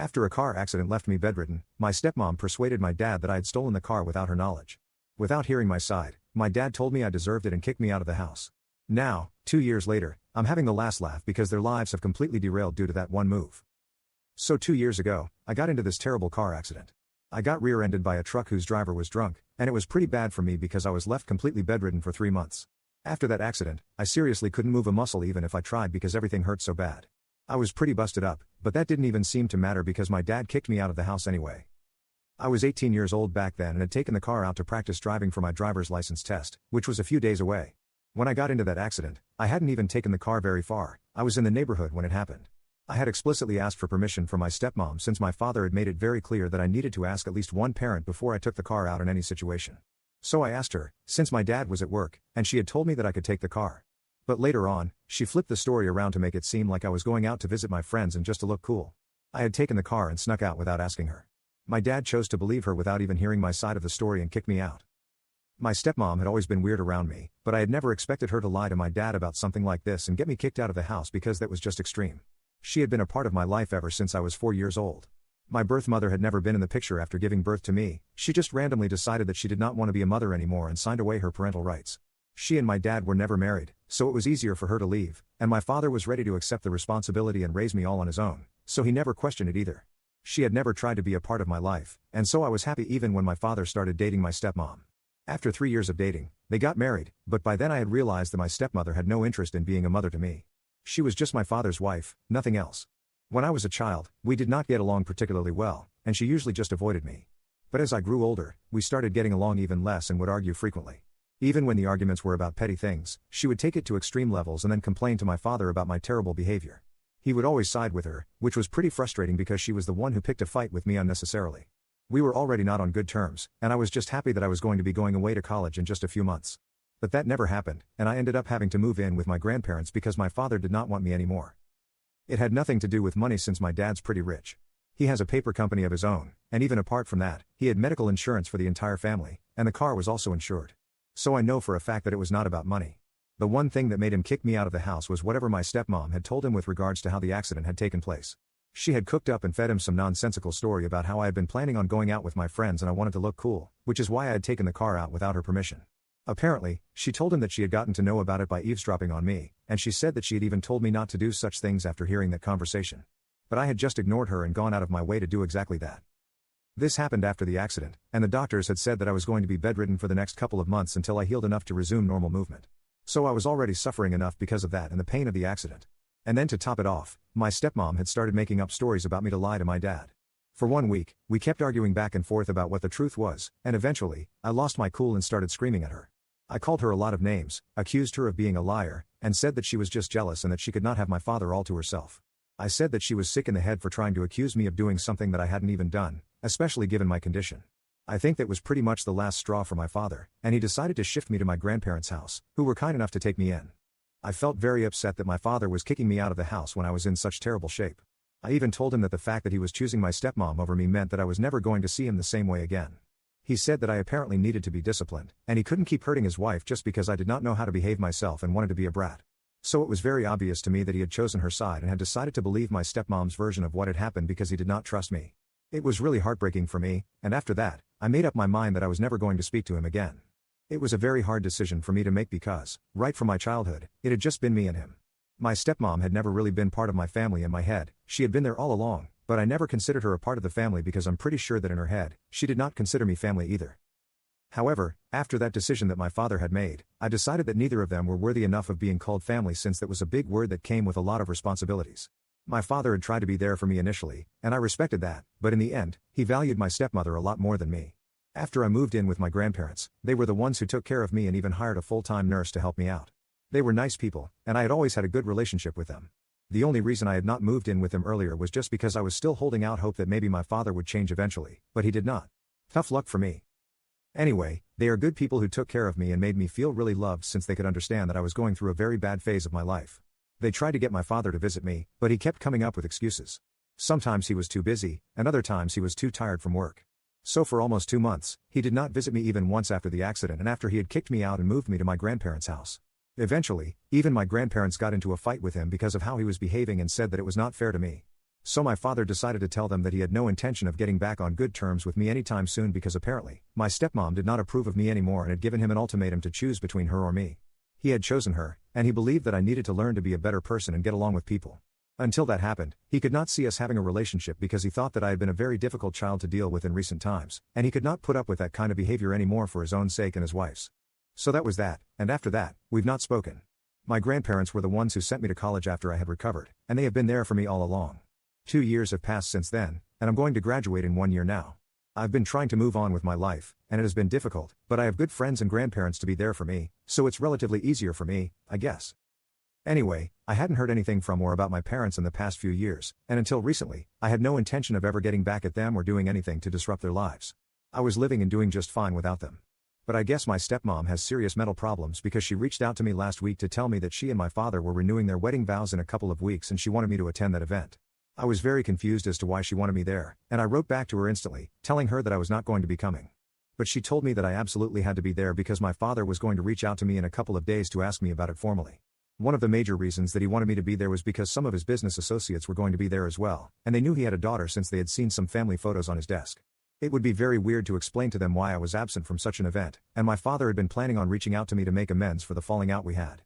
After a car accident left me bedridden, my stepmom persuaded my dad that I had stolen the car without her knowledge. Without hearing my side, my dad told me I deserved it and kicked me out of the house. Now, 2 years later, I'm having the last laugh because their lives have completely derailed due to that one move. So 2 years ago, I got into this terrible car accident. I got rear-ended by a truck whose driver was drunk, and it was pretty bad for me because I was left completely bedridden for 3 months. After that accident, I seriously couldn't move a muscle even if I tried because everything hurt so bad. I was pretty busted up, but that didn't even seem to matter because my dad kicked me out of the house anyway. I was 18 years old back then and had taken the car out to practice driving for my driver's license test, which was a few days away. When I got into that accident, I hadn't even taken the car very far. I was in the neighborhood when it happened. I had explicitly asked for permission from my stepmom since my father had made it very clear that I needed to ask at least one parent before I took the car out in any situation. So I asked her, since my dad was at work, and she had told me that I could take the car. But later on, she flipped the story around to make it seem like I was going out to visit my friends and just to look cool. I had taken the car and snuck out without asking her. My dad chose to believe her without even hearing my side of the story and kicked me out. My stepmom had always been weird around me, but I had never expected her to lie to my dad about something like this and get me kicked out of the house because that was just extreme. She had been a part of my life ever since I was 4 years old. My birth mother had never been in the picture after giving birth to me. She just randomly decided that she did not want to be a mother anymore and signed away her parental rights. She and my dad were never married, so it was easier for her to leave, and my father was ready to accept the responsibility and raise me all on his own, so he never questioned it either. She had never tried to be a part of my life, and so I was happy even when my father started dating my stepmom. After 3 years of dating, they got married, but by then I had realized that my stepmother had no interest in being a mother to me. She was just my father's wife, nothing else. When I was a child, we did not get along particularly well, and she usually just avoided me. But as I grew older, we started getting along even less and would argue frequently. Even when the arguments were about petty things, she would take it to extreme levels and then complain to my father about my terrible behavior. He would always side with her, which was pretty frustrating because she was the one who picked a fight with me unnecessarily. We were already not on good terms, and I was just happy that I was going to be going away to college in just a few months. But that never happened, and I ended up having to move in with my grandparents because my father did not want me anymore. It had nothing to do with money since my dad's pretty rich. He has a paper company of his own, and even apart from that, he had medical insurance for the entire family, and the car was also insured. So I know for a fact that it was not about money. The one thing that made him kick me out of the house was whatever my stepmom had told him with regards to how the accident had taken place. She had cooked up and fed him some nonsensical story about how I had been planning on going out with my friends and I wanted to look cool, which is why I had taken the car out without her permission. Apparently, she told him that she had gotten to know about it by eavesdropping on me, and she said that she had even told me not to do such things after hearing that conversation. But I had just ignored her and gone out of my way to do exactly that. This happened after the accident, and the doctors had said that I was going to be bedridden for the next couple of months until I healed enough to resume normal movement. So I was already suffering enough because of that and the pain of the accident. And then to top it off, my stepmom had started making up stories about me to lie to my dad. For 1 week, we kept arguing back and forth about what the truth was, and eventually, I lost my cool and started screaming at her. I called her a lot of names, accused her of being a liar, and said that she was just jealous and that she could not have my father all to herself. I said that she was sick in the head for trying to accuse me of doing something that I hadn't even done, especially given my condition. I think that was pretty much the last straw for my father, and he decided to shift me to my grandparents' house, who were kind enough to take me in. I felt very upset that my father was kicking me out of the house when I was in such terrible shape. I even told him that the fact that he was choosing my stepmom over me meant that I was never going to see him the same way again. He said that I apparently needed to be disciplined, and he couldn't keep hurting his wife just because I did not know how to behave myself and wanted to be a brat. So it was very obvious to me that he had chosen her side and had decided to believe my stepmom's version of what had happened because he did not trust me. It was really heartbreaking for me, and after that, I made up my mind that I was never going to speak to him again. It was a very hard decision for me to make because, right from my childhood, it had just been me and him. My stepmom had never really been part of my family in my head. She had been there all along, but I never considered her a part of the family because I'm pretty sure that in her head, she did not consider me family either. However, after that decision that my father had made, I decided that neither of them were worthy enough of being called family since that was a big word that came with a lot of responsibilities. My father had tried to be there for me initially, and I respected that, but in the end, he valued my stepmother a lot more than me. After I moved in with my grandparents, they were the ones who took care of me and even hired a full-time nurse to help me out. They were nice people, and I had always had a good relationship with them. The only reason I had not moved in with them earlier was just because I was still holding out hope that maybe my father would change eventually, but he did not. Tough luck for me. Anyway, they are good people who took care of me and made me feel really loved since they could understand that I was going through a very bad phase of my life. They tried to get my father to visit me, but he kept coming up with excuses. Sometimes he was too busy, and other times he was too tired from work. So for almost 2 months, he did not visit me even once after the accident and after he had kicked me out and moved me to my grandparents' house. Eventually, even my grandparents got into a fight with him because of how he was behaving and said that it was not fair to me. So my father decided to tell them that he had no intention of getting back on good terms with me anytime soon because apparently, my stepmom did not approve of me anymore and had given him an ultimatum to choose between her or me. He had chosen her, and he believed that I needed to learn to be a better person and get along with people. Until that happened, he could not see us having a relationship because he thought that I had been a very difficult child to deal with in recent times, and he could not put up with that kind of behavior anymore for his own sake and his wife's. So that was that, and after that, we've not spoken. My grandparents were the ones who sent me to college after I had recovered, and they have been there for me all along. 2 years have passed since then, and I'm going to graduate in 1 year now. I've been trying to move on with my life, and it has been difficult, but I have good friends and grandparents to be there for me, so it's relatively easier for me, I guess. Anyway, I hadn't heard anything from or about my parents in the past few years, and until recently, I had no intention of ever getting back at them or doing anything to disrupt their lives. I was living and doing just fine without them. But I guess my stepmom has serious mental problems because she reached out to me last week to tell me that she and my father were renewing their wedding vows in a couple of weeks and she wanted me to attend that event. I was very confused as to why she wanted me there, and I wrote back to her instantly, telling her that I was not going to be coming. But she told me that I absolutely had to be there because my father was going to reach out to me in a couple of days to ask me about it formally. One of the major reasons that he wanted me to be there was because some of his business associates were going to be there as well, and they knew he had a daughter since they had seen some family photos on his desk. It would be very weird to explain to them why I was absent from such an event, and my father had been planning on reaching out to me to make amends for the falling out we had.